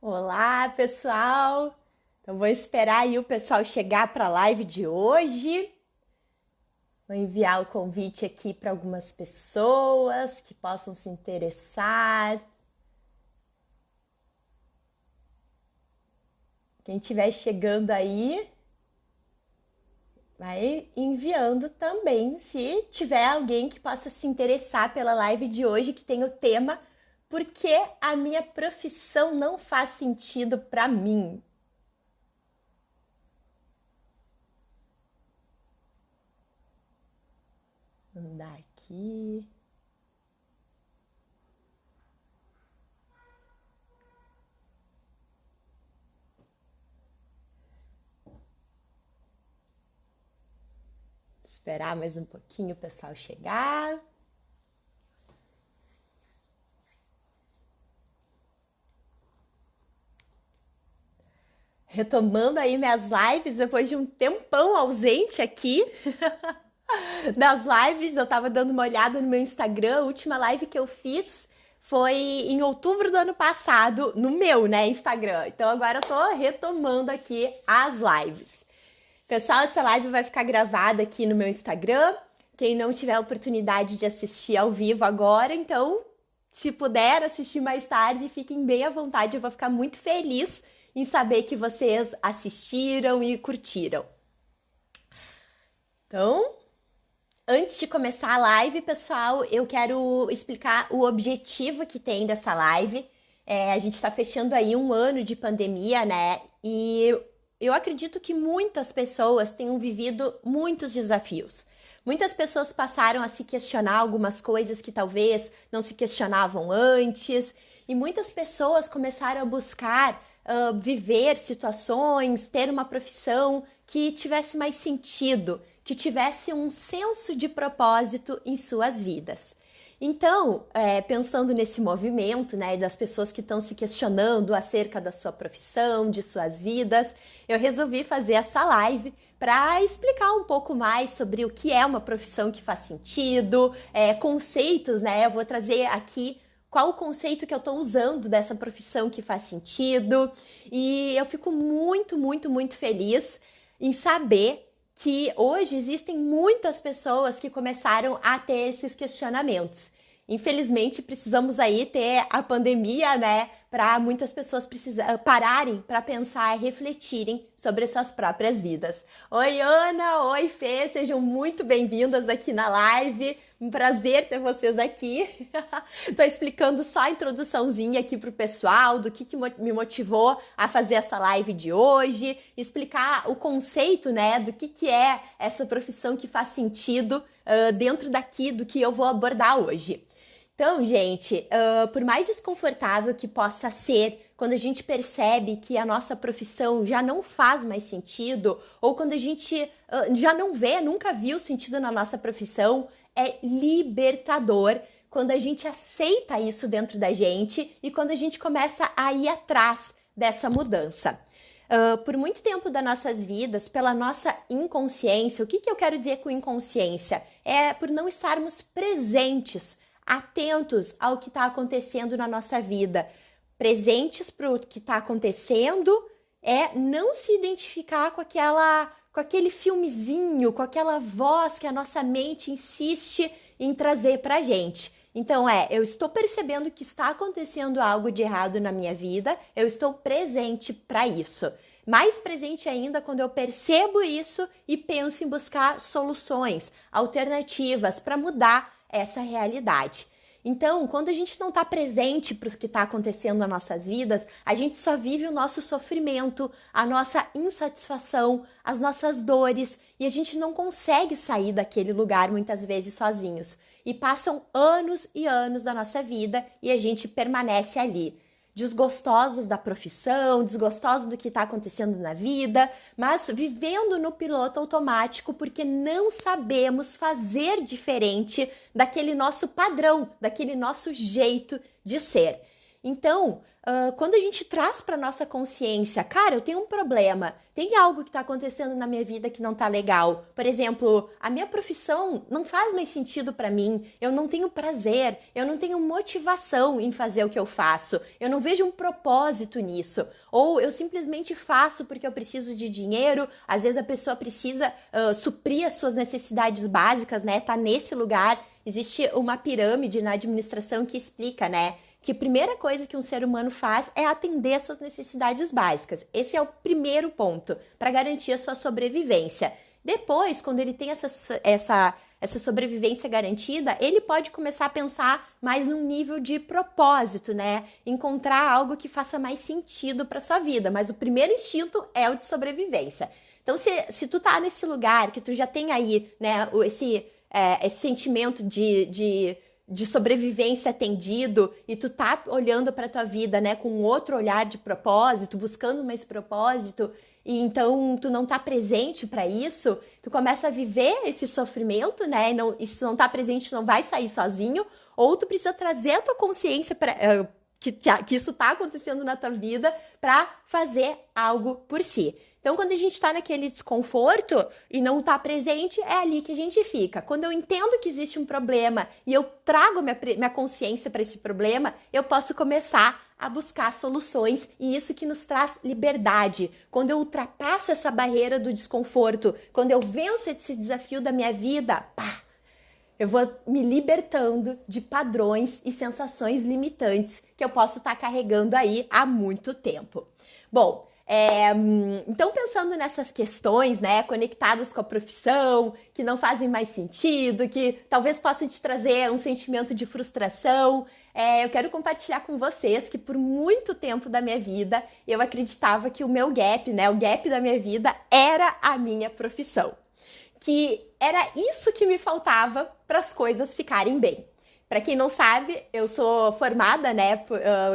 Olá, pessoal! Então, vou esperar aí o pessoal chegar para a live de hoje. Vou enviar o convite aqui para algumas pessoas que possam se interessar. Quem estiver chegando aí, vai enviando também, se tiver alguém que possa se interessar pela live de hoje, que tem o tema "Por que a minha profissão não faz sentido para mim?". Vou mandar aqui. Esperar mais um pouquinho o pessoal chegar. Retomando aí minhas lives depois de um tempão ausente aqui das lives. Eu tava dando uma olhada no meu Instagram. A última live que eu fiz foi em outubro do ano passado, no meu, né, Instagram. Então agora eu tô retomando aqui as lives. Pessoal, essa live vai ficar gravada aqui no meu Instagram. Quem não tiver a oportunidade de assistir ao vivo agora, então, se puder assistir mais tarde, fiquem bem à vontade. Eu vou ficar muito feliz em saber que vocês assistiram e curtiram. Então, antes de começar a live, pessoal, eu quero explicar o objetivo que tem dessa live. A gente está fechando aí um ano de pandemia, né? E eu acredito que muitas pessoas tenham vivido muitos desafios. Muitas pessoas passaram a se questionar algumas coisas que talvez não se questionavam antes, e muitas pessoas começaram a buscar viver situações, ter uma profissão que tivesse mais sentido, que tivesse um senso de propósito em suas vidas. Então, pensando nesse movimento, né, das pessoas que estão se questionando acerca da sua profissão, de suas vidas, eu resolvi fazer essa live para explicar um pouco mais sobre o que é uma profissão que faz sentido, conceitos, né? Eu vou trazer aqui qual o conceito que eu estou usando dessa profissão que faz sentido. E eu fico muito, muito, muito feliz em saber que hoje existem muitas pessoas que começaram a ter esses questionamentos. Infelizmente, precisamos aí ter a pandemia, né, para muitas pessoas pararem para pensar e refletirem sobre suas próprias vidas. Oi, Ana! Oi, Fê! Sejam muito bem-vindas aqui na live. Um prazer ter vocês aqui. Estou explicando só a introduçãozinha aqui para o pessoal do que me motivou a fazer essa live de hoje, explicar o conceito, né, do que é essa profissão que faz sentido dentro daqui do que eu vou abordar hoje. Então, gente, por mais desconfortável que possa ser quando a gente percebe que a nossa profissão já não faz mais sentido, ou quando a gente já não vê, nunca viu sentido na nossa profissão, é libertador quando a gente aceita isso dentro da gente e quando a gente começa a ir atrás dessa mudança. Por muito tempo das nossas vidas, pela nossa inconsciência, o que eu quero dizer com inconsciência? É por não estarmos presentes, atentos ao que está acontecendo na nossa vida. Presentes para o que está acontecendo é não se identificar com aquele filmezinho, com aquela voz que a nossa mente insiste em trazer para a gente. Então eu estou percebendo que está acontecendo algo de errado na minha vida, eu estou presente para isso. Mais presente ainda quando eu percebo isso e penso em buscar soluções, alternativas para mudar essa realidade. Então, quando a gente não está presente para o que está acontecendo nas nossas vidas, a gente só vive o nosso sofrimento, a nossa insatisfação, as nossas dores, e a gente não consegue sair daquele lugar muitas vezes sozinhos. E passam anos e anos da nossa vida e a gente permanece ali, desgostosos da profissão, desgostosos do que está acontecendo na vida, mas vivendo no piloto automático porque não sabemos fazer diferente daquele nosso padrão, daquele nosso jeito de ser. Então, quando a gente traz para nossa consciência, cara, eu tenho um problema, tem algo que está acontecendo na minha vida que não está legal. Por exemplo, a minha profissão não faz mais sentido para mim, eu não tenho prazer, eu não tenho motivação em fazer o que eu faço, eu não vejo um propósito nisso. Ou eu simplesmente faço porque eu preciso de dinheiro, às vezes a pessoa precisa suprir as suas necessidades básicas, né? Tá nesse lugar. Existe uma pirâmide na administração que explica, né? Que a primeira coisa que um ser humano faz é atender às suas necessidades básicas. Esse é o primeiro ponto para garantir a sua sobrevivência. Depois, quando ele tem essa sobrevivência garantida, ele pode começar a pensar mais num nível de propósito, né? Encontrar algo que faça mais sentido para sua vida. Mas o primeiro instinto é o de sobrevivência. Então, se tu tá nesse lugar, que tu já tem aí, né, esse sentimento de sobrevivência atendido e tu tá olhando para tua vida, né, com outro olhar de propósito, buscando mais propósito, e então tu não tá presente para isso, tu começa a viver esse sofrimento, né, e se não tá presente não vai sair sozinho, ou tu precisa trazer a tua consciência para que isso tá acontecendo na tua vida para fazer algo por si. Então, quando a gente está naquele desconforto e não está presente, é ali que a gente fica. Quando eu entendo que existe um problema e eu trago minha consciência para esse problema, eu posso começar a buscar soluções, e isso que nos traz liberdade. Quando eu ultrapasso essa barreira do desconforto, quando eu venço esse desafio da minha vida, pá, eu vou me libertando de padrões e sensações limitantes que eu posso estar carregando aí há muito tempo. Bom, então pensando nessas questões, né, conectadas com a profissão, que não fazem mais sentido, que talvez possam te trazer um sentimento de frustração, eu quero compartilhar com vocês que por muito tempo da minha vida eu acreditava que o meu gap, né, o gap da minha vida era a minha profissão, que era isso que me faltava para as coisas ficarem bem. Para quem não sabe, eu sou formada, né,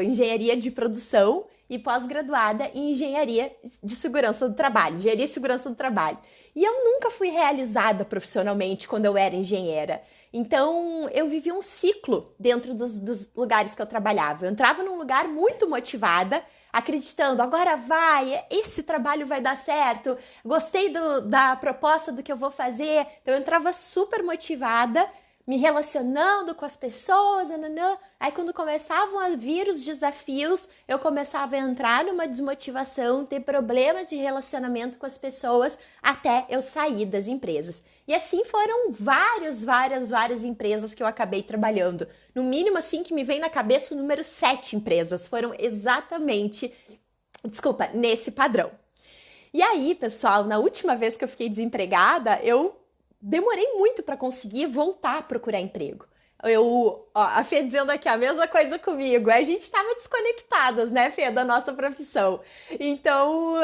em engenharia de produção e pós-graduada em engenharia de segurança do trabalho, engenharia e segurança do trabalho. E eu nunca fui realizada profissionalmente quando eu era engenheira. Então, eu vivi um ciclo dentro dos lugares que eu trabalhava. Eu entrava num lugar muito motivada, acreditando, agora vai, esse trabalho vai dar certo, gostei da proposta do que eu vou fazer. Então, eu entrava super motivada, me relacionando com as pessoas, nananã. Aí quando começavam a vir os desafios, eu começava a entrar numa desmotivação, ter problemas de relacionamento com as pessoas, até eu sair das empresas. E assim foram várias empresas que eu acabei trabalhando. No mínimo, assim, que me vem na cabeça o número 7 empresas. Foram exatamente, nesse padrão. E aí, pessoal, na última vez que eu fiquei desempregada, eu demorei muito para conseguir voltar a procurar emprego. A Fê dizendo aqui a mesma coisa comigo, a gente estava desconectadas, né, Fê, da nossa profissão. Então,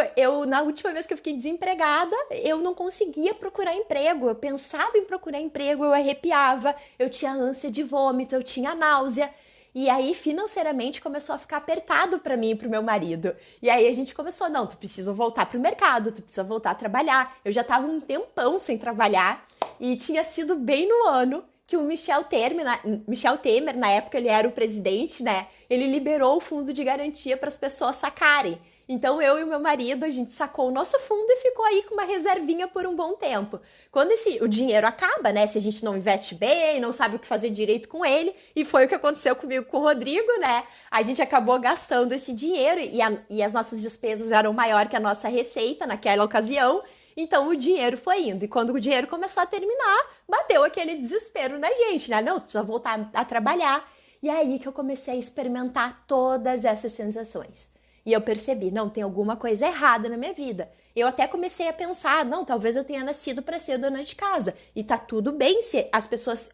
na última vez que eu fiquei desempregada, eu não conseguia procurar emprego. Eu pensava em procurar emprego, eu arrepiava, eu tinha ânsia de vômito, eu tinha náusea. E aí, financeiramente, começou a ficar apertado para mim e pro meu marido. E aí a gente começou, não, tu precisa voltar pro mercado, tu precisa voltar a trabalhar. Eu já tava um tempão sem trabalhar e tinha sido bem no ano que o Michel Temer, na época ele era o presidente, né? Ele liberou o fundo de garantia para as pessoas sacarem. Então eu e o meu marido, a gente sacou o nosso fundo e ficou aí com uma reservinha por um bom tempo. Quando o dinheiro acaba, né? Se a gente não investe bem, não sabe o que fazer direito com ele, e foi o que aconteceu comigo com o Rodrigo, né? A gente acabou gastando esse dinheiro e as nossas despesas eram maior que a nossa receita naquela ocasião. Então o dinheiro foi indo. E quando o dinheiro começou a terminar, bateu aquele desespero na gente, né? Não, precisa voltar a trabalhar. E é aí que eu comecei a experimentar todas essas sensações. E eu percebi, não, tem alguma coisa errada na minha vida. Eu até comecei a pensar, não, talvez eu tenha nascido para ser dona de casa. E tá tudo bem se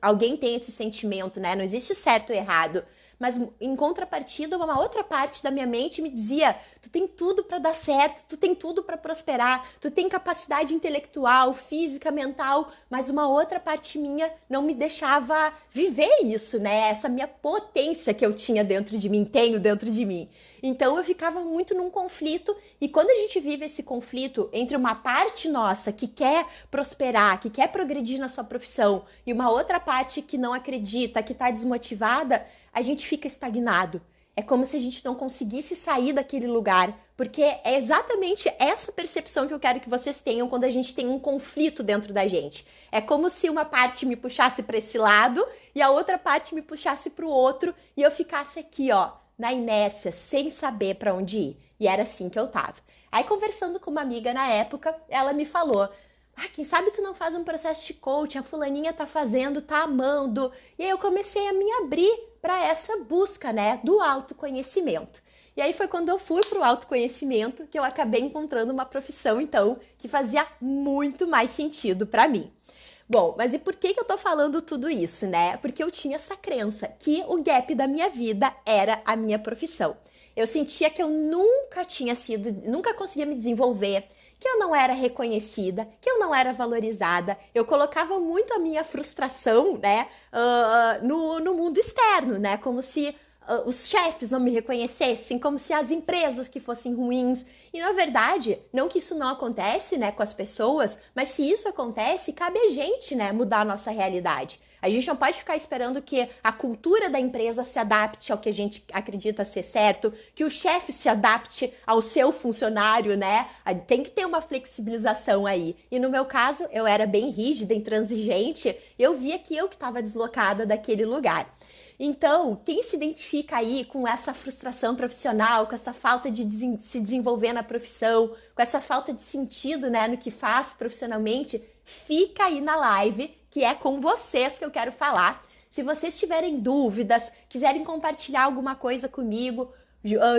alguém tem esse sentimento, né? Não existe certo ou errado. Mas em contrapartida, uma outra parte da minha mente me dizia, tu tem tudo para dar certo, tu tem tudo para prosperar, tu tem capacidade intelectual, física, mental, mas uma outra parte minha não me deixava viver isso, né? Essa minha potência que eu tinha dentro de mim, tenho dentro de mim. Então eu ficava muito num conflito, e quando a gente vive esse conflito entre uma parte nossa que quer prosperar, que quer progredir na sua profissão, e uma outra parte que não acredita, que está desmotivada, a gente fica estagnado. É como se a gente não conseguisse sair daquele lugar, porque é exatamente essa percepção que eu quero que vocês tenham quando a gente tem um conflito dentro da gente. É como se uma parte me puxasse para esse lado e a outra parte me puxasse para o outro e eu ficasse aqui, ó, na inércia, sem saber para onde ir. E era assim que eu tava. Aí, conversando com uma amiga na época, ela me falou: quem sabe tu não faz um processo de coaching, a fulaninha tá fazendo, tá amando. E aí eu comecei a me abrir para essa busca, né, do autoconhecimento. E aí foi quando eu fui pro autoconhecimento que eu acabei encontrando uma profissão, então, que fazia muito mais sentido para mim. Bom, mas e por que eu tô falando tudo isso, né? Porque eu tinha essa crença que o gap da minha vida era a minha profissão. Eu sentia que eu nunca conseguia me desenvolver, que eu não era reconhecida, que eu não era valorizada. Eu colocava muito a minha frustração, né, no mundo externo, né, como se os chefes não me reconhecessem, como se as empresas que fossem ruins. E na verdade, não que isso não acontece, né, com as pessoas, mas se isso acontece, cabe a gente, né, mudar a nossa realidade. A gente não pode ficar esperando que a cultura da empresa se adapte ao que a gente acredita ser certo, que o chefe se adapte ao seu funcionário, né? Tem que ter uma flexibilização aí. E no meu caso, eu era bem rígida, intransigente, eu via que eu que estava deslocada daquele lugar. Então, quem se identifica aí com essa frustração profissional, com essa falta de se desenvolver na profissão, com essa falta de sentido, né, no que faz profissionalmente, fica aí na live, que é com vocês que eu quero falar. Se vocês tiverem dúvidas, quiserem compartilhar alguma coisa comigo,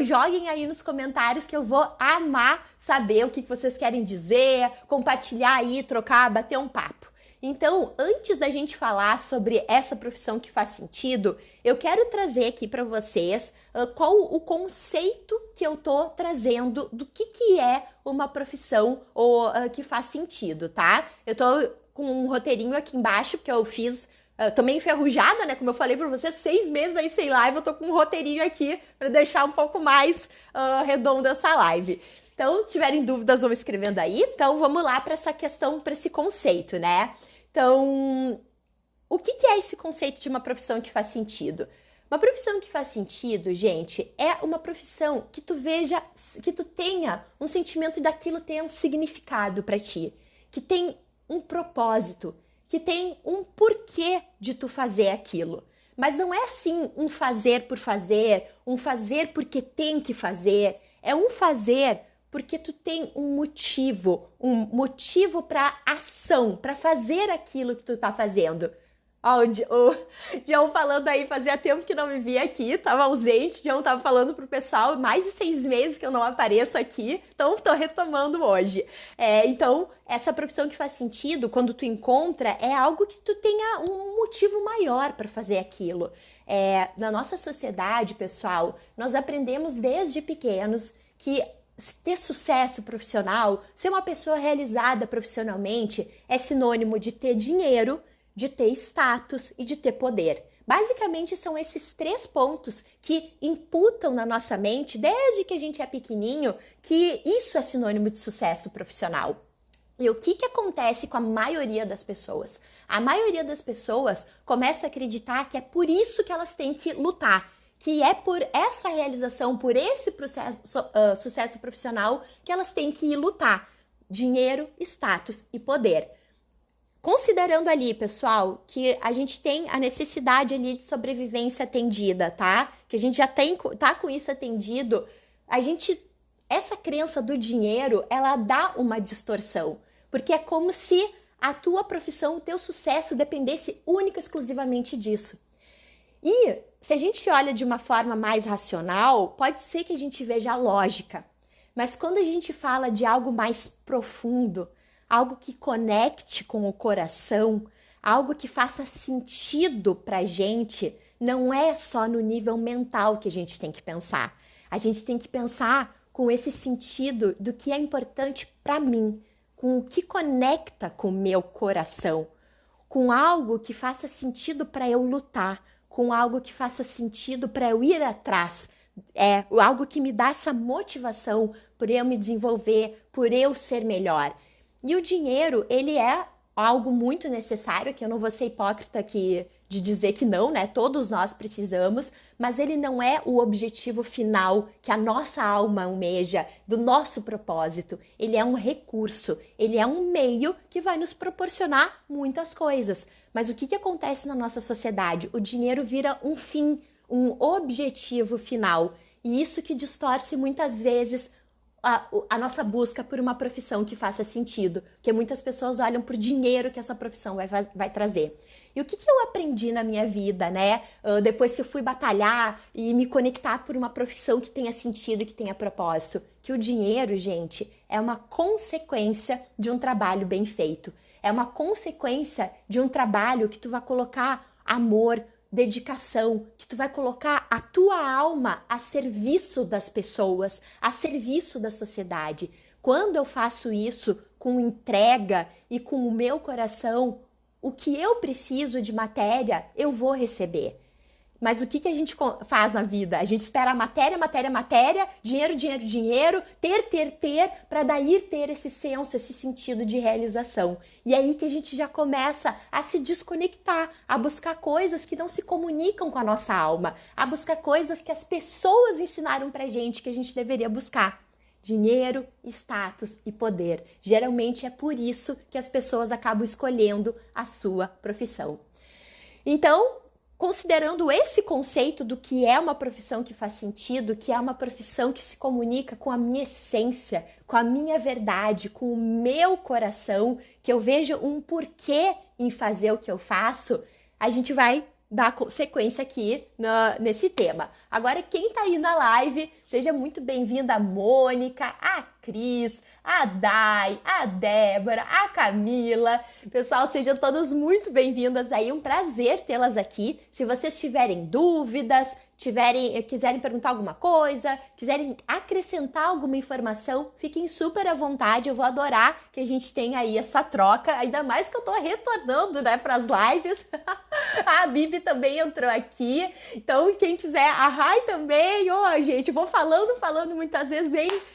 joguem aí nos comentários que eu vou amar saber o que vocês querem dizer, compartilhar aí, trocar, bater um papo. Então, antes da gente falar sobre essa profissão que faz sentido, eu quero trazer aqui para vocês qual o conceito que eu tô trazendo do que é uma profissão que faz sentido, tá? Eu tô com um roteirinho aqui embaixo, porque eu fiz, tô meio enferrujada, né? Como eu falei pra vocês, 6 meses aí sem live, eu tô com um roteirinho aqui para deixar um pouco mais redonda essa live. Então, se tiverem dúvidas, vão escrevendo aí. Então, vamos lá para essa questão, para esse conceito, né? Então, o que é esse conceito de uma profissão que faz sentido? Uma profissão que faz sentido, gente, é uma profissão que tu veja, que tu tenha um sentimento daquilo ter um significado para ti, que tem um propósito, que tem um porquê de tu fazer aquilo. Mas não é assim um fazer por fazer, um fazer porque tem que fazer, é um fazer porque tu tem um motivo para ação, para fazer aquilo que tu tá fazendo. Ó, o Dion falando aí, fazia tempo que não me via aqui, tava ausente, Dion tava falando pro pessoal, mais de 6 meses que eu não apareço aqui, então tô retomando hoje. Então, essa profissão que faz sentido, quando tu encontra, é algo que tu tenha um motivo maior para fazer aquilo. Na nossa sociedade, pessoal, nós aprendemos desde pequenos que ter sucesso profissional, ser uma pessoa realizada profissionalmente, é sinônimo de ter dinheiro, de ter status e de ter poder. Basicamente, são esses 3 pontos que imputam na nossa mente, desde que a gente é pequenininho, que isso é sinônimo de sucesso profissional. E o que acontece com a maioria das pessoas? A maioria das pessoas começa a acreditar que é por isso que elas têm que lutar, que é por essa realização, por esse sucesso profissional que elas têm que ir lutar. Dinheiro, status e poder. Considerando ali, pessoal, que a gente tem a necessidade ali de sobrevivência atendida, tá? Que a gente já tá com isso atendido, essa crença do dinheiro, ela dá uma distorção. Porque é como se a tua profissão, o teu sucesso dependesse única e exclusivamente disso. E se a gente olha de uma forma mais racional, pode ser que a gente veja a lógica. Mas quando a gente fala de algo mais profundo, algo que conecte com o coração, algo que faça sentido pra gente, não é só no nível mental que a gente tem que pensar. A gente tem que pensar com esse sentido do que é importante para mim, com o que conecta com o meu coração, com algo que faça sentido para eu lutar, com algo que faça sentido para eu ir atrás, algo que me dá essa motivação por eu me desenvolver, por eu ser melhor. E o dinheiro, ele é algo muito necessário, que eu não vou ser hipócrita aqui de dizer que não, né? Todos nós precisamos, mas ele não é o objetivo final que a nossa alma almeja, do nosso propósito. Ele é um recurso, ele é um meio que vai nos proporcionar muitas coisas. Mas o que acontece na nossa sociedade? O dinheiro vira um fim, um objetivo final. E isso que distorce muitas vezes a nossa busca por uma profissão que faça sentido, porque muitas pessoas olham por dinheiro que essa profissão vai trazer. E o que eu aprendi na minha vida, né? Depois que eu fui batalhar e me conectar por uma profissão que tenha sentido e que tenha propósito, que o dinheiro, gente, é uma consequência de um trabalho bem feito. É uma consequência de um trabalho que tu vai colocar amor, dedicação, que tu vai colocar a tua alma a serviço das pessoas, a serviço da sociedade. Quando eu faço isso com entrega e com o meu coração, o que eu preciso de matéria, eu vou receber. Mas o que a gente faz na vida? A gente espera matéria, matéria, matéria, dinheiro, dinheiro, dinheiro, ter, para daí ter esse senso, esse sentido de realização. E é aí que a gente já começa a se desconectar, a buscar coisas que não se comunicam com a nossa alma, a buscar coisas que as pessoas ensinaram pra gente que a gente deveria buscar. Dinheiro, status e poder. Geralmente é por isso que as pessoas acabam escolhendo a sua profissão. Então, considerando esse conceito do que é uma profissão que faz sentido, que é uma profissão que se comunica com a minha essência, com a minha verdade, com o meu coração, que eu vejo um porquê em fazer o que eu faço, a gente vai dar sequência aqui nesse tema. Agora, quem tá aí na live, seja muito bem-vinda a Mônica, a Cris, a Dai, a Débora, a Camila. Pessoal, sejam todas muito bem-vindas aí, um prazer tê-las aqui. Se vocês tiverem dúvidas, quiserem perguntar alguma coisa, quiserem acrescentar alguma informação, fiquem super à vontade, eu vou adorar que a gente tenha aí essa troca, ainda mais que eu tô retornando, né, para as lives. A Bibi também entrou aqui, então quem quiser, a Rai também, gente, vou falando muitas vezes,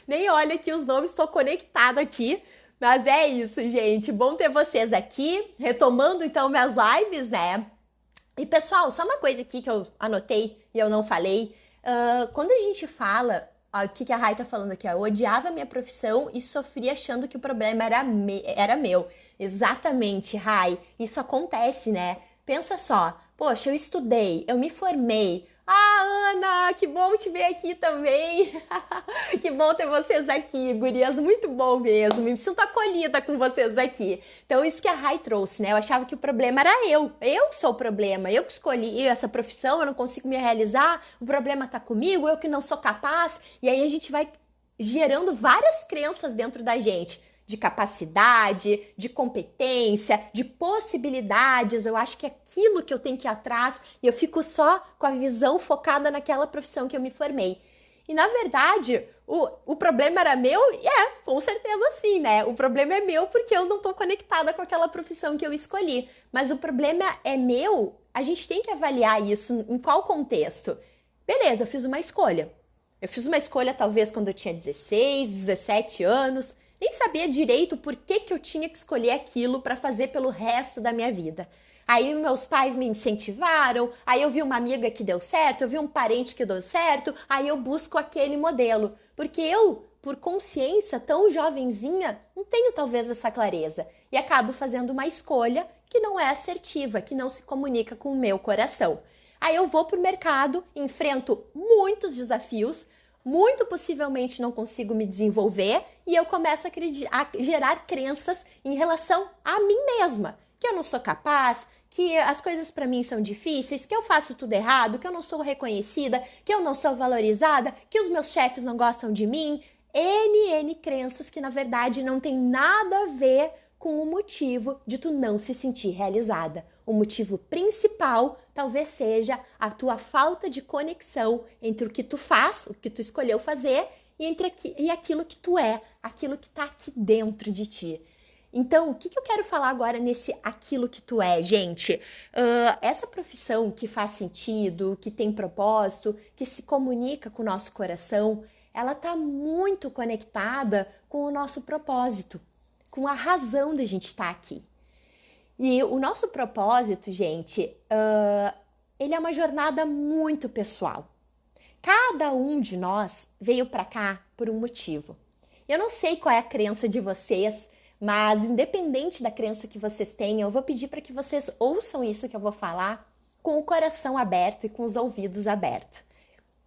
nem olha aqui os nomes, estou conectado aqui. Mas é isso, gente, bom ter vocês aqui, retomando então minhas lives, né? E pessoal, só uma coisa aqui que eu anotei e eu não falei. Quando a gente fala, o que a Rai tá falando aqui, eu odiava a minha profissão e sofria achando que o problema era meu. Exatamente, Rai, isso acontece, né? Pensa só, poxa, eu estudei, eu me formei. Ah, Ana, que bom te ver aqui também. Que bom ter vocês aqui, gurias, muito bom mesmo. Me sinto acolhida com vocês aqui. Então, isso que a Rai trouxe, né? Eu achava que o problema era eu. Eu sou o problema. Eu que escolhi essa profissão, eu não consigo me realizar. O problema tá comigo, eu que não sou capaz. E aí a gente vai gerando várias crenças dentro da gente. De capacidade, de competência, de possibilidades. Eu acho que é aquilo que eu tenho que ir atrás e eu fico só com a visão focada naquela profissão que eu me formei. E, na verdade, o problema era meu? Com certeza sim, né? O problema é meu porque eu não tô conectada com aquela profissão que eu escolhi. Mas o problema é meu, a gente tem que avaliar isso em qual contexto. Beleza, eu fiz uma escolha. Eu fiz uma escolha talvez quando eu tinha 16, 17 anos. Nem sabia direito por que eu tinha que escolher aquilo para fazer pelo resto da minha vida. Aí meus pais me incentivaram, aí eu vi uma amiga que deu certo, eu vi um parente que deu certo, aí eu busco aquele modelo. Porque eu, por consciência tão jovenzinha, não tenho talvez essa clareza. E acabo fazendo uma escolha que não é assertiva, que não se comunica com o meu coração. Aí eu vou pro mercado, enfrento muitos desafios, muito possivelmente não consigo me desenvolver e eu começo a gerar crenças em relação a mim mesma, que eu não sou capaz, que as coisas para mim são difíceis, que eu faço tudo errado, que eu não sou reconhecida, que eu não sou valorizada, que os meus chefes não gostam de mim. N crenças que na verdade não tem nada a ver com o motivo de tu não se sentir realizada. O motivo principal talvez seja a tua falta de conexão entre o que tu faz, o que tu escolheu fazer, e aquilo que tu é, aquilo que está aqui dentro de ti. Então, o que eu quero falar agora nesse aquilo que tu é, gente? Essa profissão que faz sentido, que tem propósito, que se comunica com o nosso coração, ela está muito conectada com o nosso propósito, com a razão de a gente estar aqui. E o nosso propósito, gente, ele é uma jornada muito pessoal. Cada um de nós veio para cá por um motivo. Eu não sei qual é a crença de vocês, mas independente da crença que vocês tenham, eu vou pedir para que vocês ouçam isso que eu vou falar com o coração aberto e com os ouvidos abertos.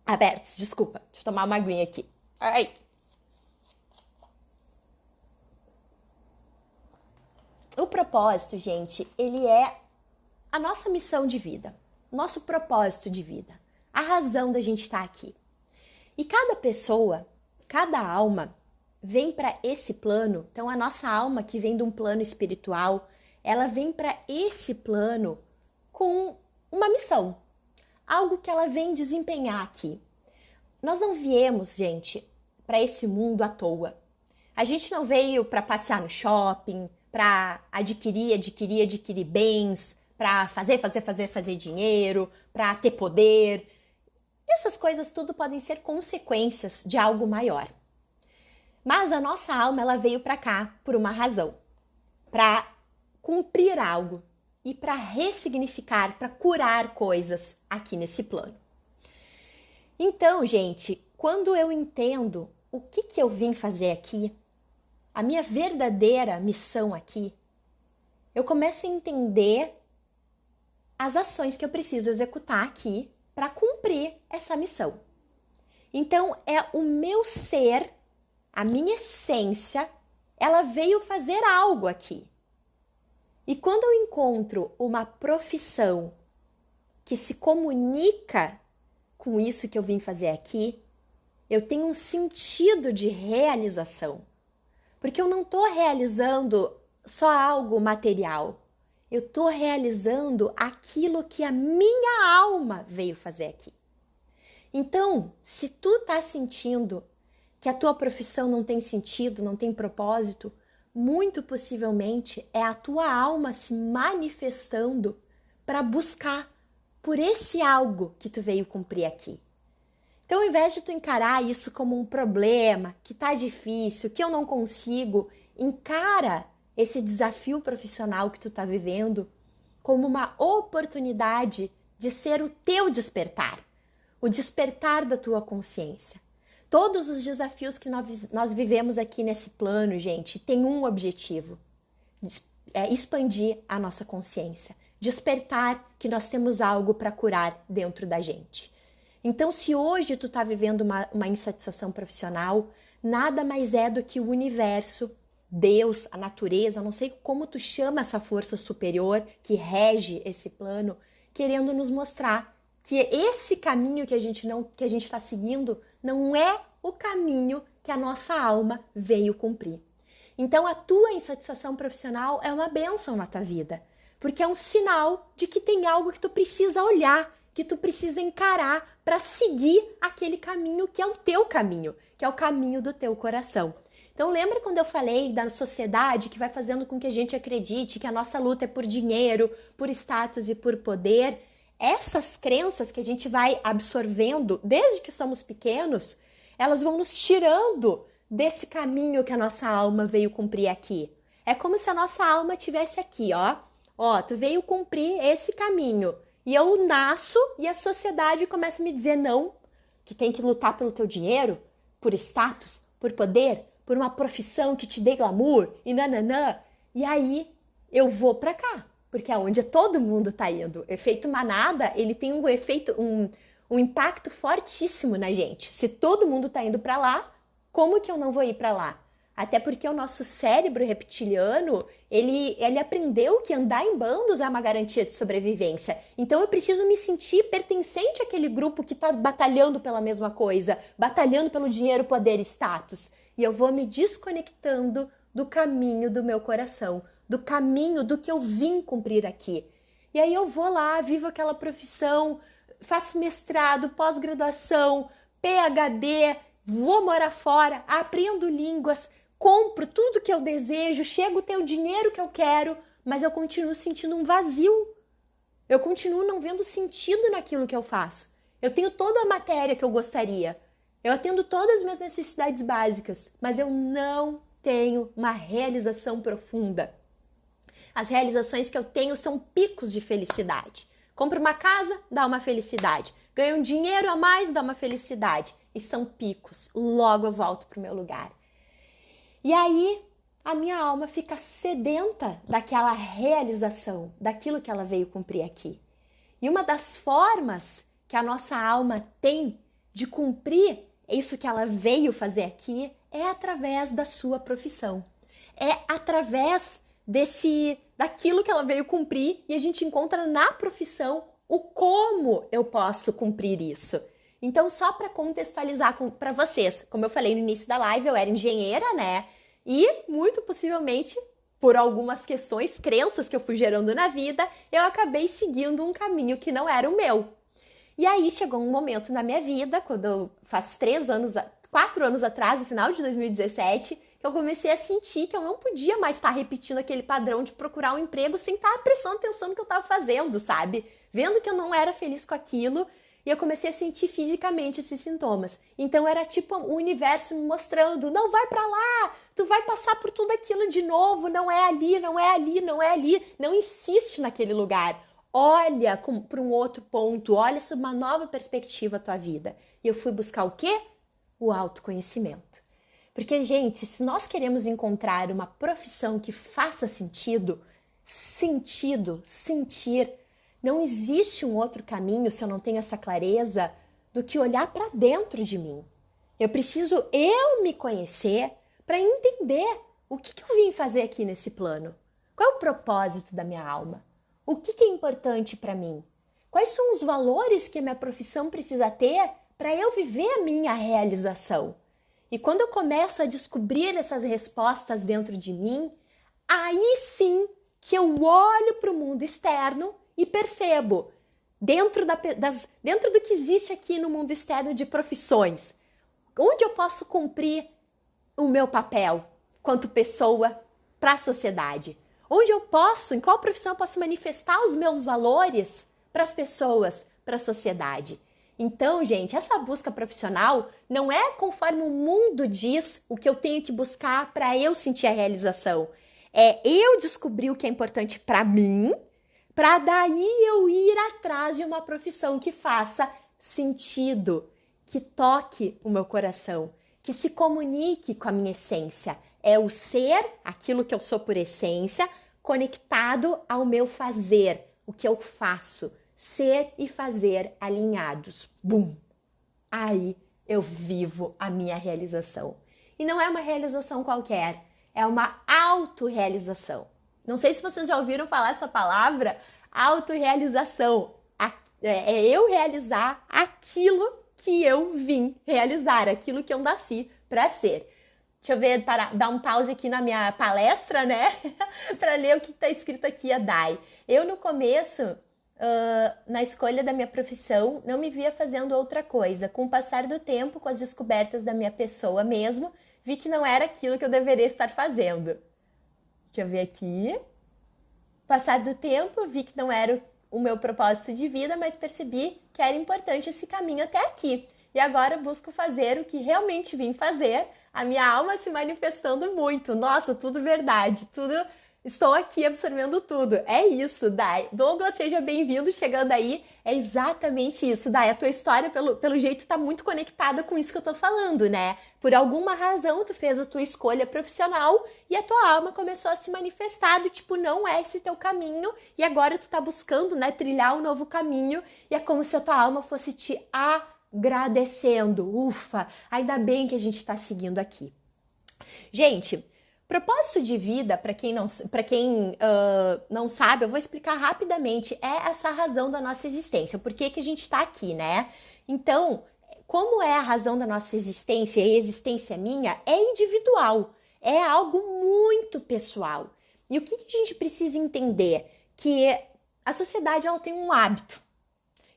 Abertos, desculpa. Deixa eu tomar uma aguinha aqui. Ai. O propósito, gente, ele é a nossa missão de vida, nosso propósito de vida, a razão da gente estar aqui. E cada pessoa, cada alma vem para esse plano. Então a nossa alma que vem de um plano espiritual, ela vem para esse plano com uma missão, algo que ela vem desempenhar aqui. Nós não viemos, gente, para esse mundo à toa. A gente não veio para passear no shopping, para adquirir bens, para fazer dinheiro, para ter poder. Essas coisas tudo podem ser consequências de algo maior. Mas a nossa alma, ela veio para cá por uma razão, para cumprir algo e para ressignificar, para curar coisas aqui nesse plano. Então, gente, quando eu entendo o que eu vim fazer aqui, a minha verdadeira missão aqui, eu começo a entender as ações que eu preciso executar aqui para cumprir essa missão. Então, é o meu ser, a minha essência, ela veio fazer algo aqui. E quando eu encontro uma profissão que se comunica com isso que eu vim fazer aqui, eu tenho um sentido de realização. Porque eu não estou realizando só algo material. Eu estou realizando aquilo que a minha alma veio fazer aqui. Então, se tu está sentindo que a tua profissão não tem sentido, não tem propósito, muito possivelmente é a tua alma se manifestando para buscar por esse algo que tu veio cumprir aqui. Então, ao invés de tu encarar isso como um problema, que tá difícil, que eu não consigo, encara esse desafio profissional que tu tá vivendo como uma oportunidade de ser o teu despertar, o despertar da tua consciência. Todos os desafios que nós vivemos aqui nesse plano, gente, tem um objetivo, é expandir a nossa consciência, despertar que nós temos algo para curar dentro da gente. Então, se hoje tu tá vivendo uma insatisfação profissional, nada mais é do que o universo, Deus, a natureza, não sei como tu chama essa força superior que rege esse plano, querendo nos mostrar que esse caminho que a gente está seguindo não é o caminho que a nossa alma veio cumprir. Então, a tua insatisfação profissional é uma bênção na tua vida, porque é um sinal de que tem algo que tu precisa olhar, que tu precisa encarar para seguir aquele caminho que é o teu caminho, que é o caminho do teu coração. Então lembra quando eu falei da sociedade que vai fazendo com que a gente acredite que a nossa luta é por dinheiro, por status e por poder? Essas crenças que a gente vai absorvendo desde que somos pequenos, elas vão nos tirando desse caminho que a nossa alma veio cumprir aqui. É como se a nossa alma estivesse aqui, ó, tu veio cumprir esse caminho. E eu nasço e a sociedade começa a me dizer não, tu tem que lutar pelo teu dinheiro, por status, por poder, por uma profissão que te dê glamour e nananã. E aí eu vou pra cá, porque é onde todo mundo tá indo. O efeito manada, ele tem um impacto fortíssimo na gente. Se todo mundo tá indo pra lá, como que eu não vou ir pra lá? Até porque o nosso cérebro reptiliano, ele aprendeu que andar em bandos é uma garantia de sobrevivência. Então eu preciso me sentir pertencente àquele grupo que está batalhando pela mesma coisa, batalhando pelo dinheiro, poder e status. E eu vou me desconectando do caminho do meu coração, do caminho do que eu vim cumprir aqui. E aí eu vou lá, vivo aquela profissão, faço mestrado, pós-graduação, PhD, vou morar fora, aprendo línguas, compro tudo que eu desejo, chego a ter o dinheiro que eu quero, mas eu continuo sentindo um vazio. Eu continuo não vendo sentido naquilo que eu faço. Eu tenho toda a matéria que eu gostaria. Eu atendo todas as minhas necessidades básicas, mas eu não tenho uma realização profunda. As realizações que eu tenho são picos de felicidade. Compro uma casa, dá uma felicidade. Ganho um dinheiro a mais, dá uma felicidade. E são picos. Logo eu volto pro meu lugar. E aí a minha alma fica sedenta daquela realização, daquilo que ela veio cumprir aqui. E uma das formas que a nossa alma tem de cumprir isso que ela veio fazer aqui é através da sua profissão. É através daquilo que ela veio cumprir, e a gente encontra na profissão o como eu posso cumprir isso. Então, só para contextualizar para vocês, como eu falei no início da live, eu era engenheira, né? E muito possivelmente, por algumas questões, crenças que eu fui gerando na vida, eu acabei seguindo um caminho que não era o meu. E aí chegou um momento na minha vida, faz 4 anos atrás, no final de 2017, que eu comecei a sentir que eu não podia mais estar repetindo aquele padrão de procurar um emprego sem estar prestando atenção no que eu estava fazendo, sabe? Vendo que eu não era feliz com aquilo, e eu comecei a sentir fisicamente esses sintomas. Então era tipo o universo me mostrando, não vai pra lá, tu vai passar por tudo aquilo de novo, não é ali, não é ali, não é ali, não insiste naquele lugar. Olha para um outro ponto, olha sob uma nova perspectiva a tua vida. E eu fui buscar o quê? O autoconhecimento. Porque, gente, se nós queremos encontrar uma profissão que faça sentir, não existe um outro caminho, se eu não tenho essa clareza, do que olhar para dentro de mim. Eu preciso me conhecer para entender o que eu vim fazer aqui nesse plano. Qual é o propósito da minha alma? O que é importante para mim? Quais são os valores que a minha profissão precisa ter para eu viver a minha realização? E quando eu começo a descobrir essas respostas dentro de mim, aí sim que eu olho para o mundo externo e percebo, dentro do que existe aqui no mundo externo de profissões, onde eu posso cumprir o meu papel quanto pessoa para a sociedade. Onde eu posso, em qual profissão eu posso manifestar os meus valores para as pessoas, para a sociedade. Então, gente, essa busca profissional não é conforme o mundo diz o que eu tenho que buscar para eu sentir a realização. É eu descobrir o que é importante para mim, para daí eu ir atrás de uma profissão que faça sentido, que toque o meu coração, que se comunique com a minha essência. É o ser, aquilo que eu sou por essência, conectado ao meu fazer, o que eu faço. Ser e fazer alinhados. Bum! Aí eu vivo a minha realização. E não é uma realização qualquer, é uma autorrealização. Não sei se vocês já ouviram falar essa palavra, autorrealização. É eu realizar aquilo que eu vim realizar, aquilo que eu nasci para ser. Deixa eu ver, dar um pause aqui na minha palestra, né? Para ler o que está escrito aqui, a Dai. Eu, no começo, na escolha da minha profissão, não me via fazendo outra coisa. Com o passar do tempo, com as descobertas da minha pessoa mesmo, vi que não era aquilo que eu deveria estar fazendo. Deixa eu ver aqui. Passar do tempo, vi que não era o meu propósito de vida, mas percebi que era importante esse caminho até aqui. E agora busco fazer o que realmente vim fazer, a minha alma se manifestando muito. Nossa, tudo verdade, tudo. Estou aqui absorvendo tudo. É isso, Dai. Douglas, seja bem-vindo, chegando aí. É exatamente isso, Dai. A tua história, pelo jeito, tá muito conectada com isso que eu tô falando, né? Por alguma razão, tu fez a tua escolha profissional e a tua alma começou a se manifestar do tipo, não é esse teu caminho, e agora tu tá buscando, né, trilhar um novo caminho, e é como se a tua alma fosse te agradecendo. Ufa, ainda bem que a gente tá seguindo aqui. Gente, propósito de vida, para quem não sabe, eu vou explicar rapidamente, é essa razão da nossa existência, por que a gente está aqui, né? Então, como é a razão da nossa existência, a existência minha, é individual, é algo muito pessoal. E o que a gente precisa entender? Que a sociedade ela tem um hábito,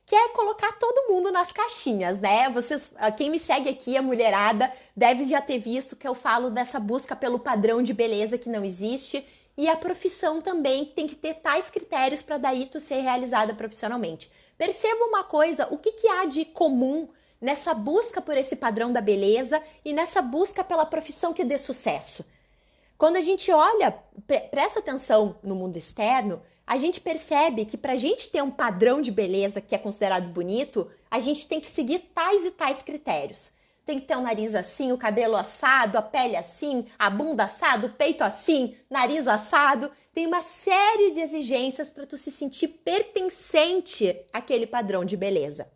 que é colocar todo mundo nas caixinhas, né? Quem me segue aqui, a mulherada, deve já ter visto que eu falo dessa busca pelo padrão de beleza que não existe, e a profissão também tem que ter tais critérios para daí tu ser realizada profissionalmente. Perceba uma coisa, o que há de comum nessa busca por esse padrão da beleza e nessa busca pela profissão que dê sucesso? Quando a gente olha, presta atenção no mundo externo, a gente percebe que para a gente ter um padrão de beleza que é considerado bonito, a gente tem que seguir tais e tais critérios. Tem que ter o nariz assim, o cabelo assado, a pele assim, a bunda assado, o peito assim, nariz assado. Tem uma série de exigências para tu se sentir pertencente àquele padrão de beleza.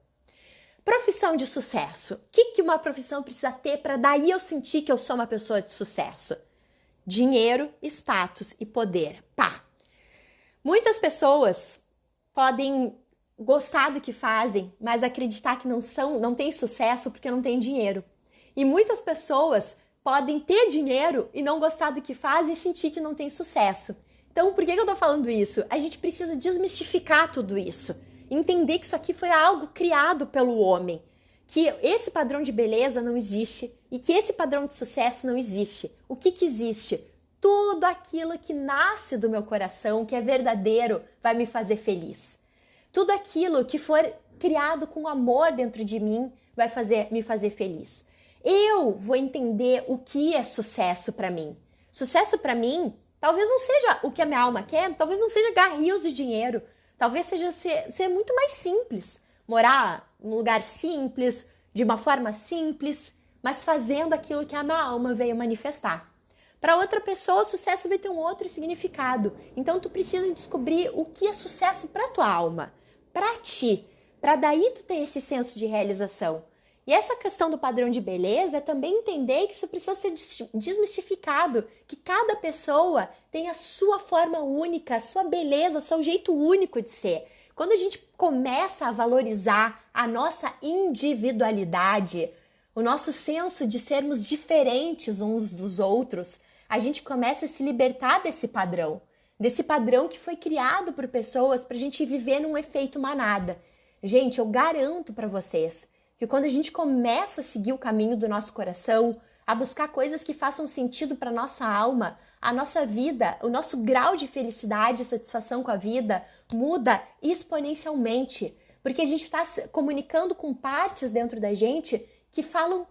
Profissão de sucesso. O que uma profissão precisa ter para daí eu sentir que eu sou uma pessoa de sucesso? Dinheiro, status e poder. Pá! Muitas pessoas podem gostar do que fazem, mas acreditar que não têm sucesso porque não têm dinheiro. E muitas pessoas podem ter dinheiro e não gostar do que fazem e sentir que não tem sucesso. Então, por que eu tô falando isso? A gente precisa desmistificar tudo isso. Entender que isso aqui foi algo criado pelo homem. Que esse padrão de beleza não existe e que esse padrão de sucesso não existe. O que existe? Tudo aquilo que nasce do meu coração, que é verdadeiro, vai me fazer feliz. Tudo aquilo que for criado com amor dentro de mim vai me fazer feliz. Eu vou entender o que é sucesso para mim. Sucesso para mim, talvez não seja o que a minha alma quer, talvez não seja ganhar rios de dinheiro, talvez seja ser muito mais simples. Morar num lugar simples, de uma forma simples, mas fazendo aquilo que a minha alma veio manifestar. Para outra pessoa, o sucesso vai ter um outro significado. Então, tu precisa descobrir o que é sucesso para tua alma, para ti, para daí tu ter esse senso de realização. E essa questão do padrão de beleza é também entender que isso precisa ser desmistificado, que cada pessoa tem a sua forma única, a sua beleza, o seu jeito único de ser. Quando a gente começa a valorizar a nossa individualidade, o nosso senso de sermos diferentes uns dos outros, a gente começa a se libertar desse padrão que foi criado por pessoas para a gente viver num efeito manada. Gente, eu garanto para vocês que quando a gente começa a seguir o caminho do nosso coração, a buscar coisas que façam sentido para nossa alma, a nossa vida, o nosso grau de felicidade e satisfação com a vida muda exponencialmente, porque a gente está comunicando com partes dentro da gente que falam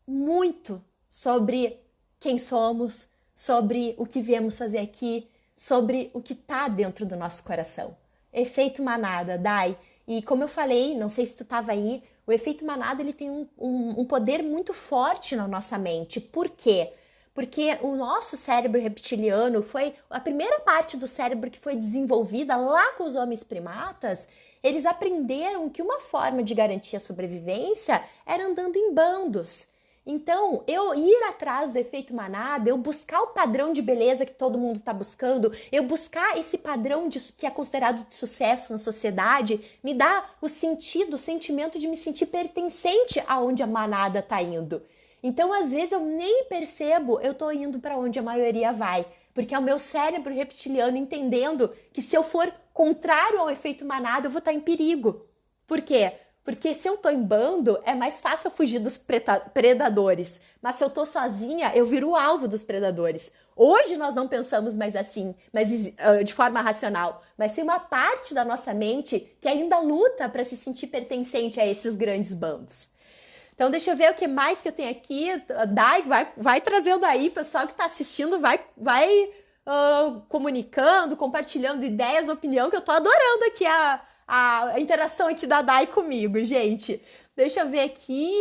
muito sobre quem somos, sobre o que viemos fazer aqui, sobre o que está dentro do nosso coração. Efeito manada, Dai. E como eu falei, não sei se tu estava aí, o efeito manada ele tem um poder muito forte na nossa mente. Por quê? Porque o nosso cérebro reptiliano foi a primeira parte do cérebro que foi desenvolvida lá com os homens primatas. Eles aprenderam que uma forma de garantir a sobrevivência era andando em bandos. Então, eu ir atrás do efeito manada, eu buscar o padrão de beleza que todo mundo está buscando, eu buscar esse padrão que é considerado de sucesso na sociedade, me dá o sentimento de me sentir pertencente aonde a manada está indo. Então, às vezes, eu nem percebo, eu estou indo para onde a maioria vai, porque é o meu cérebro reptiliano entendendo que se eu for contrário ao efeito manada, eu vou estar em perigo. Por quê? Porque se eu tô em bando, é mais fácil eu fugir dos predadores. Mas se eu tô sozinha, eu viro o alvo dos predadores. Hoje nós não pensamos mais assim, mas de forma racional. Mas tem uma parte da nossa mente que ainda luta para se sentir pertencente a esses grandes bandos. Então deixa eu ver o que mais que eu tenho aqui. Dai, vai trazendo aí, pessoal que está assistindo, vai comunicando, compartilhando ideias, opinião, que eu tô adorando aqui a interação aqui da Dai comigo, gente. Deixa eu ver aqui.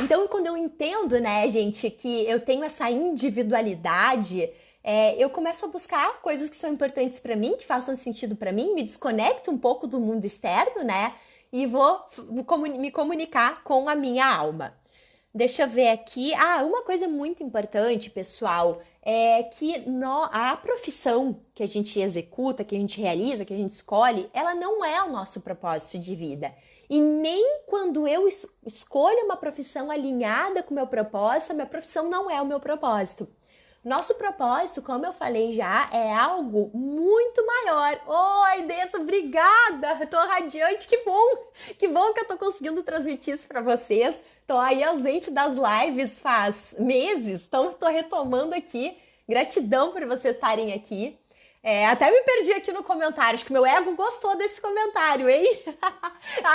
Então quando eu entendo, né, gente, que eu tenho essa individualidade, eu começo a buscar coisas que são importantes para mim, que façam sentido para mim, me desconecto um pouco do mundo externo, né, e vou me comunicar com a minha alma. Deixa eu ver aqui. Uma coisa muito importante, pessoal, é que a profissão que a gente executa, que a gente realiza, que a gente escolhe, ela não é o nosso propósito de vida. E nem quando eu escolho uma profissão alinhada com o meu propósito, a minha profissão não é o meu propósito. Nosso propósito, como eu falei já, é algo muito maior. Oi, Dessa, obrigada! Eu tô radiante, que bom! Que bom que eu tô conseguindo transmitir isso para vocês. Tô aí ausente das lives faz meses, então tô retomando aqui. Gratidão por vocês estarem aqui. Até me perdi aqui no comentário. Acho que meu ego gostou desse comentário, hein?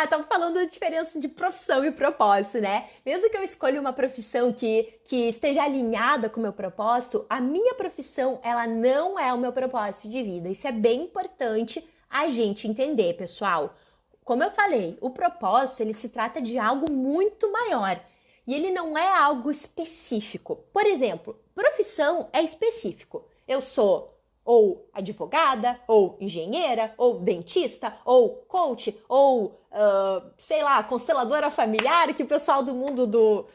Estamos falando da diferença de profissão e propósito, né? Mesmo que eu escolha uma profissão que esteja alinhada com o meu propósito, a minha profissão, ela não é o meu propósito de vida. Isso é bem importante a gente entender, pessoal. Como eu falei, o propósito, ele se trata de algo muito maior. E ele não é algo específico. Por exemplo, profissão é específico. Eu sou ou advogada, ou engenheira, ou dentista, ou coach, ou, sei lá, consteladora familiar, que o pessoal do mundo do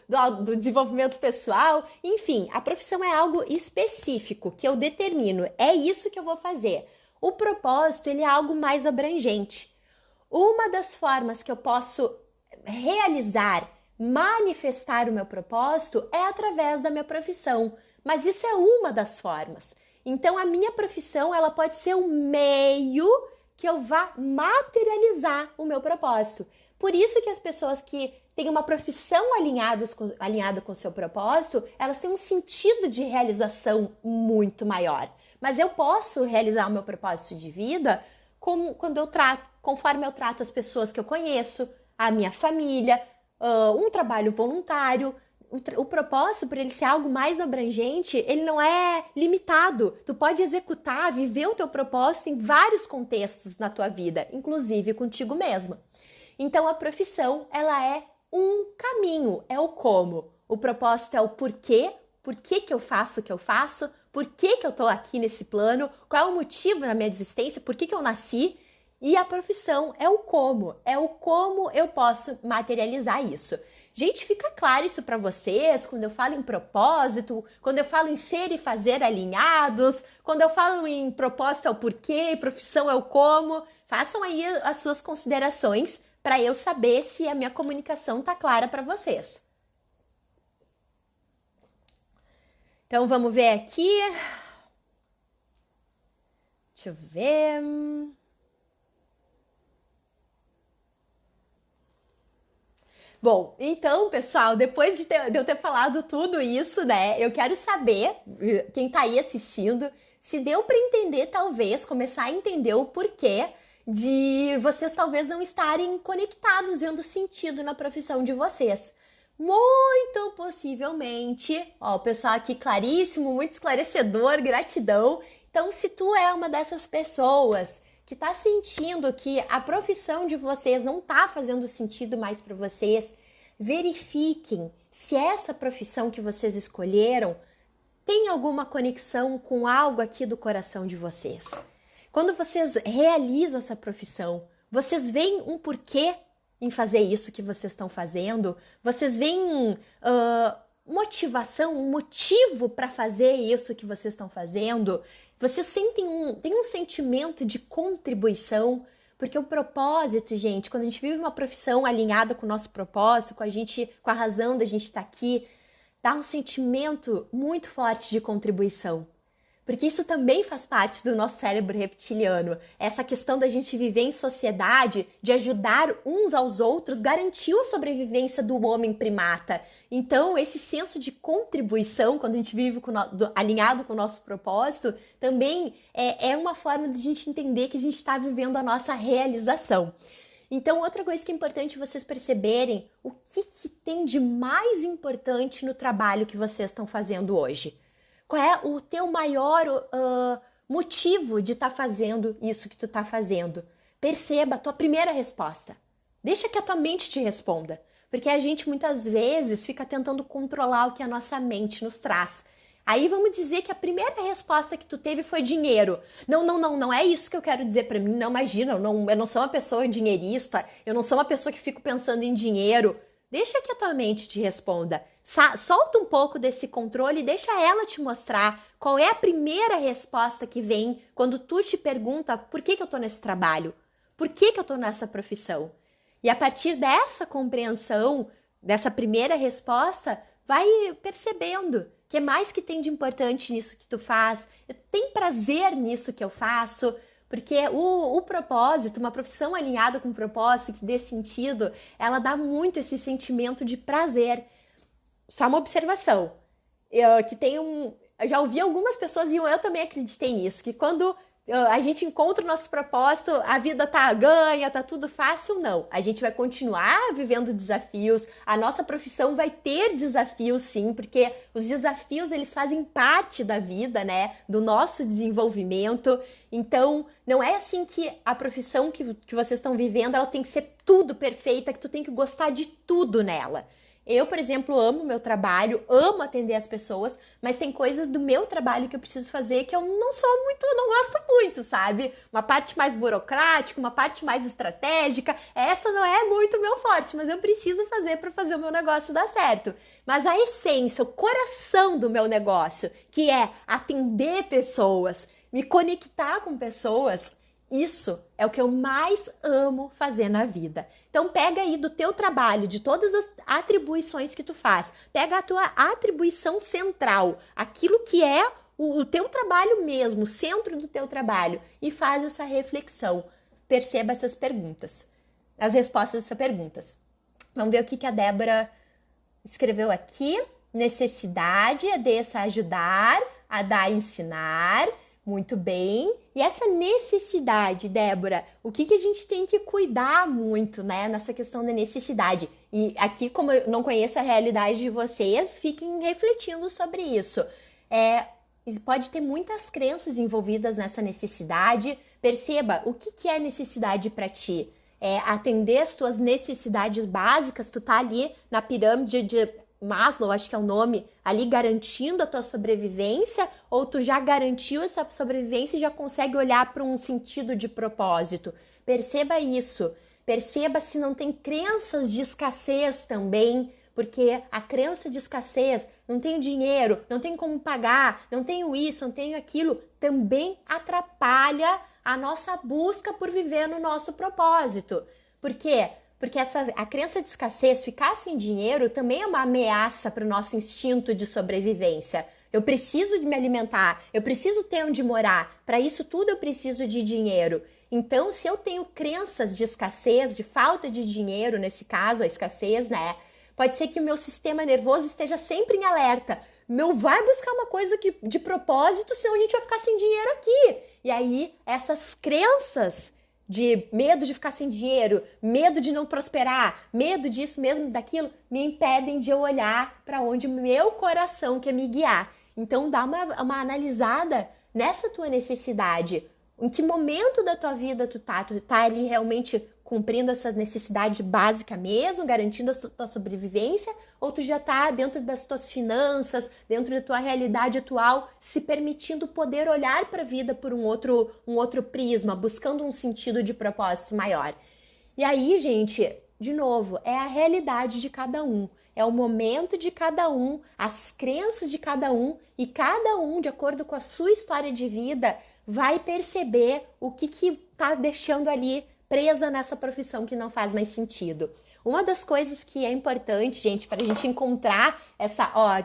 desenvolvimento pessoal. Enfim, a profissão é algo específico que eu determino. É isso que eu vou fazer. O propósito, ele é algo mais abrangente. Uma das formas que eu posso realizar, manifestar o meu propósito é através da minha profissão. Mas isso é uma das formas. Então, a minha profissão, ela pode ser um meio que eu vá materializar o meu propósito. Por isso que as pessoas que têm uma profissão alinhada com o seu propósito, elas têm um sentido de realização muito maior. Mas eu posso realizar o meu propósito de vida conforme eu trato as pessoas que eu conheço, a minha família, um trabalho voluntário. O propósito, por ele ser algo mais abrangente, ele não é limitado. Tu pode executar, viver o teu propósito em vários contextos na tua vida, inclusive contigo mesma. Então, a profissão, ela é um caminho, é o como. O propósito é o porquê, por que eu faço o que eu faço, por que eu tô aqui nesse plano, qual é o motivo da minha existência, por que eu nasci. E a profissão é o como eu posso materializar isso. Gente, fica claro isso para vocês quando eu falo em propósito, quando eu falo em ser e fazer alinhados, quando eu falo em propósito é o porquê, profissão é o como. Façam aí as suas considerações para eu saber se a minha comunicação tá clara para vocês. Então vamos ver aqui. Deixa eu ver. Bom, então, pessoal, depois de eu ter falado tudo isso, né, eu quero saber, quem tá aí assistindo, se deu para entender, talvez, começar a entender o porquê de vocês talvez não estarem conectados, vendo sentido na profissão de vocês. Muito possivelmente, ó, o pessoal aqui claríssimo, muito esclarecedor, gratidão. Então, se tu é uma dessas pessoas que tá sentindo que a profissão de vocês não tá fazendo sentido mais para vocês, verifiquem se essa profissão que vocês escolheram tem alguma conexão com algo aqui do coração de vocês. Quando vocês realizam essa profissão, vocês veem um porquê em fazer isso que vocês estão fazendo, vocês veem motivação, um motivo para fazer isso que vocês estão fazendo, vocês têm um sentimento de contribuição, porque o propósito, gente, quando a gente vive uma profissão alinhada com o nosso propósito, com a razão da gente estar aqui, dá um sentimento muito forte de contribuição. Porque isso também faz parte do nosso cérebro reptiliano. Essa questão da gente viver em sociedade, de ajudar uns aos outros, garantiu a sobrevivência do homem primata. Então, esse senso de contribuição, quando a gente vive alinhado com o nosso propósito, também é uma forma de a gente entender que a gente está vivendo a nossa realização. Então, outra coisa que é importante vocês perceberem, o que tem de mais importante no trabalho que vocês estão fazendo hoje? Qual é o teu maior motivo de estar fazendo isso que tu está fazendo? Perceba a tua primeira resposta. Deixa que a tua mente te responda. Porque a gente muitas vezes fica tentando controlar o que a nossa mente nos traz. Aí vamos dizer que a primeira resposta que tu teve foi dinheiro. Não é isso que eu quero dizer pra mim. Não, imagina, eu não sou uma pessoa dinheirista, eu não sou uma pessoa que fico pensando em dinheiro. Deixa que a tua mente te responda. Solta um pouco desse controle e deixa ela te mostrar qual é a primeira resposta que vem quando tu te pergunta por que eu tô nesse trabalho? Por que eu tô nessa profissão? E a partir dessa compreensão, dessa primeira resposta, vai percebendo que mais que tem de importante nisso que tu faz, tem prazer nisso que eu faço, porque o propósito, uma profissão alinhada com o propósito, que dê sentido, ela dá muito esse sentimento de prazer. Só uma observação, eu já ouvi algumas pessoas, e eu também acreditei nisso, que quando a gente encontra o nosso propósito, a vida tá ganha, tá tudo fácil, não. A gente vai continuar vivendo desafios, a nossa profissão vai ter desafios sim, porque os desafios eles fazem parte da vida, né, do nosso desenvolvimento. Então, não é assim que a profissão que vocês estão vivendo, ela tem que ser tudo perfeita, que tu tem que gostar de tudo nela. Eu, por exemplo, amo meu trabalho, amo atender as pessoas, mas tem coisas do meu trabalho que eu preciso fazer que eu não sou muito, não gosto muito, sabe? Uma parte mais burocrática, uma parte mais estratégica, essa não é muito meu forte, mas eu preciso fazer para fazer o meu negócio dar certo. Mas a essência, o coração do meu negócio, que é atender pessoas, me conectar com pessoas, isso é o que eu mais amo fazer na vida. Então pega aí do teu trabalho, de todas as atribuições que tu faz, pega a tua atribuição central, aquilo que é o teu trabalho mesmo, o centro do teu trabalho, e faz essa reflexão. Perceba essas perguntas, as respostas dessas perguntas. Vamos ver o que a Débora escreveu aqui. Necessidade, a dessa ajudar, a da ensinar. Muito bem. E essa necessidade, Débora, o que a gente tem que cuidar muito, né, nessa questão da necessidade? E aqui, como eu não conheço a realidade de vocês, fiquem refletindo sobre isso. Pode ter muitas crenças envolvidas nessa necessidade. Perceba, o que é necessidade para ti? É atender as tuas necessidades básicas, tu tá ali na pirâmide de Maslow, acho que é o nome, ali garantindo a tua sobrevivência, ou tu já garantiu essa sobrevivência e já consegue olhar para um sentido de propósito? Perceba isso. Perceba se não tem crenças de escassez também, porque a crença de escassez, não tenho dinheiro, não tenho como pagar, não tenho isso, não tenho aquilo, também atrapalha a nossa busca por viver no nosso propósito. Por quê? Porque a crença de escassez, ficar sem dinheiro, também é uma ameaça para o nosso instinto de sobrevivência. Eu preciso de me alimentar, eu preciso ter onde morar, para isso tudo eu preciso de dinheiro. Então, se eu tenho crenças de escassez, de falta de dinheiro, nesse caso, a escassez, né? Pode ser que o meu sistema nervoso esteja sempre em alerta. Não vai buscar uma coisa de propósito, senão a gente vai ficar sem dinheiro aqui. E aí, essas crenças de medo de ficar sem dinheiro, medo de não prosperar, medo disso mesmo, daquilo, me impedem de eu olhar para onde o meu coração quer me guiar. Então, dá uma analisada nessa tua necessidade. Em que momento da tua vida tu tá? Tu tá ali realmente cumprindo essa necessidade básica mesmo, garantindo a tua sobrevivência, ou tu já tá dentro das tuas finanças, dentro da tua realidade atual, se permitindo poder olhar para a vida por um outro prisma, buscando um sentido de propósito maior. E aí, gente, de novo, é a realidade de cada um, é o momento de cada um, as crenças de cada um, e cada um, de acordo com a sua história de vida, vai perceber o que tá deixando ali presa nessa profissão que não faz mais sentido. Uma das coisas que é importante, gente, para a gente encontrar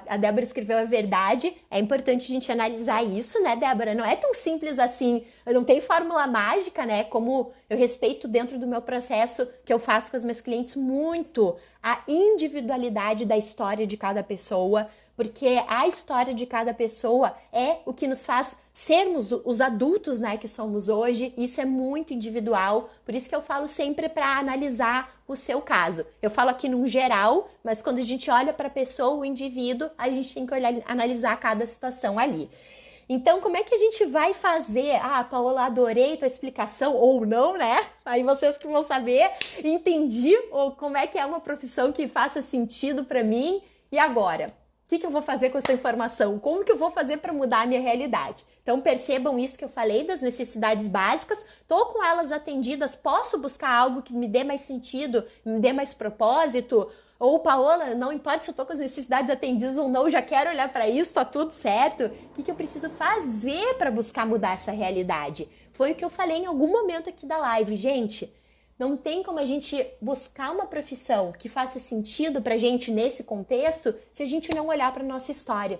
a Débora escreveu a verdade, é importante a gente analisar isso, né, Débora? Não é tão simples assim, não tem fórmula mágica, né? Como eu respeito dentro do meu processo que eu faço com as minhas clientes muito a individualidade da história de cada pessoa, porque a história de cada pessoa é o que nos faz sermos os adultos, né, que somos hoje. Isso é muito individual, por isso que eu falo sempre para analisar o seu caso. Eu falo aqui num geral, mas quando a gente olha para a pessoa, o indivíduo, a gente tem que analisar cada situação ali. Então, como é que a gente vai fazer? Ah, Paola, adorei tua explicação, ou não, né? Aí vocês que vão saber, entendi, ou como é que é uma profissão que faça sentido para mim. E agora? O que eu vou fazer com essa informação? Como que eu vou fazer para mudar a minha realidade? Então percebam isso que eu falei das necessidades básicas, tô com elas atendidas, posso buscar algo que me dê mais sentido, me dê mais propósito? Ou Paola, não importa se eu tô com as necessidades atendidas ou não, já quero olhar para isso, tá tudo certo? O que eu preciso fazer para buscar mudar essa realidade? Foi o que eu falei em algum momento aqui da live, gente. Não tem como a gente buscar uma profissão que faça sentido pra gente nesse contexto se a gente não olhar pra nossa história.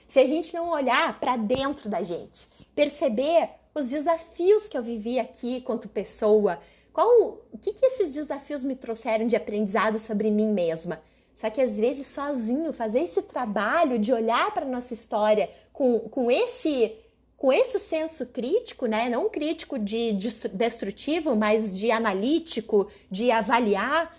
Se a gente não olhar pra dentro da gente. Perceber os desafios que eu vivi aqui quanto pessoa. O que esses desafios me trouxeram de aprendizado sobre mim mesma? Só que às vezes sozinho, fazer esse trabalho de olhar pra nossa história com com esse senso crítico, né? Não crítico de destrutivo, mas de analítico, de avaliar,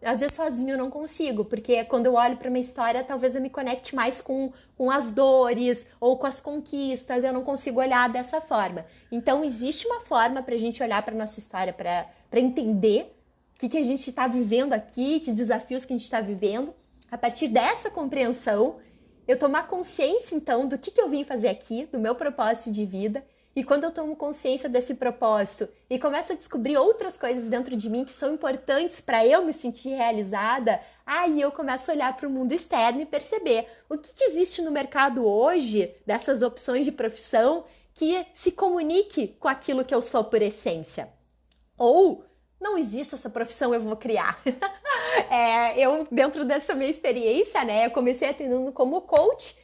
às vezes sozinho eu não consigo, porque quando eu olho para minha história, talvez eu me conecte mais com as dores ou com as conquistas, eu não consigo olhar dessa forma. Então, existe uma forma para a gente olhar para nossa história, para entender o que a gente está vivendo aqui, que desafios que a gente está vivendo. A partir dessa compreensão, eu tomar consciência, então, do que eu vim fazer aqui, do meu propósito de vida. E quando eu tomo consciência desse propósito e começo a descobrir outras coisas dentro de mim que são importantes para eu me sentir realizada, aí eu começo a olhar para o mundo externo e perceber o que existe no mercado hoje, dessas opções de profissão, que se comunique com aquilo que eu sou por essência. Ou não existe essa profissão, eu vou criar. Eu, dentro dessa minha experiência, né, eu comecei atendendo como coach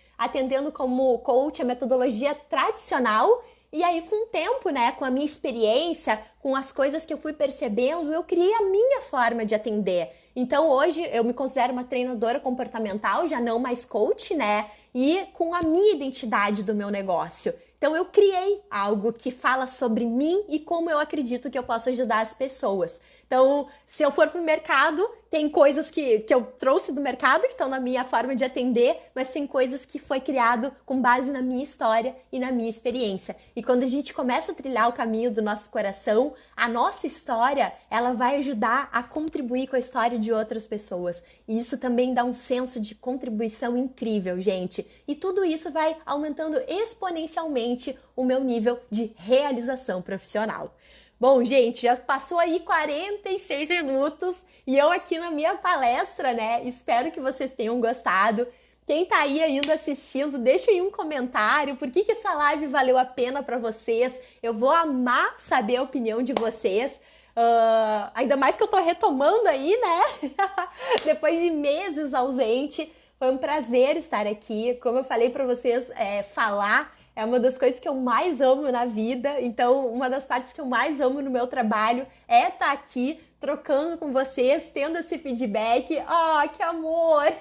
a metodologia tradicional. E aí, com o tempo, né, com a minha experiência, com as coisas que eu fui percebendo, eu criei a minha forma de atender. Então, hoje, eu me considero uma treinadora comportamental, já não mais coach, né? E com a minha identidade do meu negócio. Então, eu criei algo que fala sobre mim e como eu acredito que eu posso ajudar as pessoas. Então, se eu for pro mercado, tem coisas que eu trouxe do mercado, que estão na minha forma de atender, mas tem coisas que foi criado com base na minha história e na minha experiência. E quando a gente começa a trilhar o caminho do nosso coração, a nossa história, ela vai ajudar a contribuir com a história de outras pessoas. E isso também dá um senso de contribuição incrível, gente. E tudo isso vai aumentando exponencialmente o meu nível de realização profissional. Bom, gente, já passou aí 46 minutos e eu aqui na minha palestra, né? Espero que vocês tenham gostado. Quem tá aí ainda assistindo, deixa aí um comentário. Por que essa live valeu a pena para vocês? Eu vou amar saber a opinião de vocês. Ainda mais que eu tô retomando aí, né? Depois de meses ausente. Foi um prazer estar aqui. Como eu falei para vocês, falar é uma das coisas que eu mais amo na vida. Então, uma das partes que eu mais amo no meu trabalho é estar aqui trocando com vocês, tendo esse feedback. Que amor!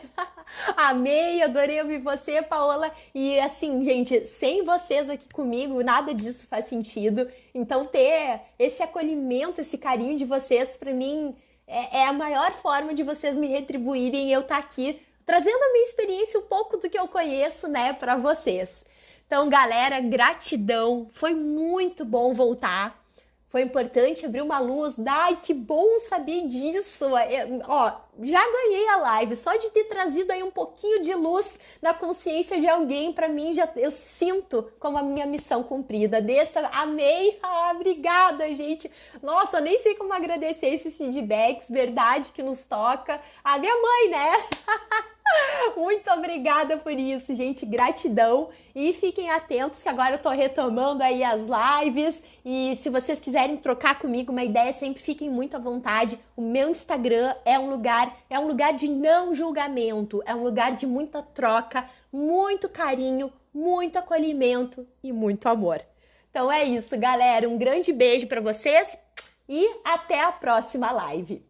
Amei, adorei ouvir você, Paola. E assim, gente, sem vocês aqui comigo, nada disso faz sentido. Então, ter esse acolhimento, esse carinho de vocês, para mim, é a maior forma de vocês me retribuírem e eu estar aqui trazendo a minha experiência, um pouco do que eu conheço, né, para vocês. Então, galera, gratidão. Foi muito bom voltar. Foi importante abrir uma luz. Ai, que bom saber disso. Já ganhei a live. Só de ter trazido aí um pouquinho de luz na consciência de alguém, para mim, eu sinto como a minha missão cumprida. Amei. Obrigada, gente. Nossa, eu nem sei como agradecer esses feedbacks. Verdade que nos toca. A minha mãe, né? Muito obrigada por isso, gente, gratidão, e fiquem atentos que agora eu tô retomando aí as lives, e se vocês quiserem trocar comigo uma ideia, sempre fiquem muito à vontade. O meu Instagram é um lugar de não julgamento, é um lugar de muita troca, muito carinho, muito acolhimento e muito amor. Então é isso, galera, um grande beijo para vocês e até a próxima live.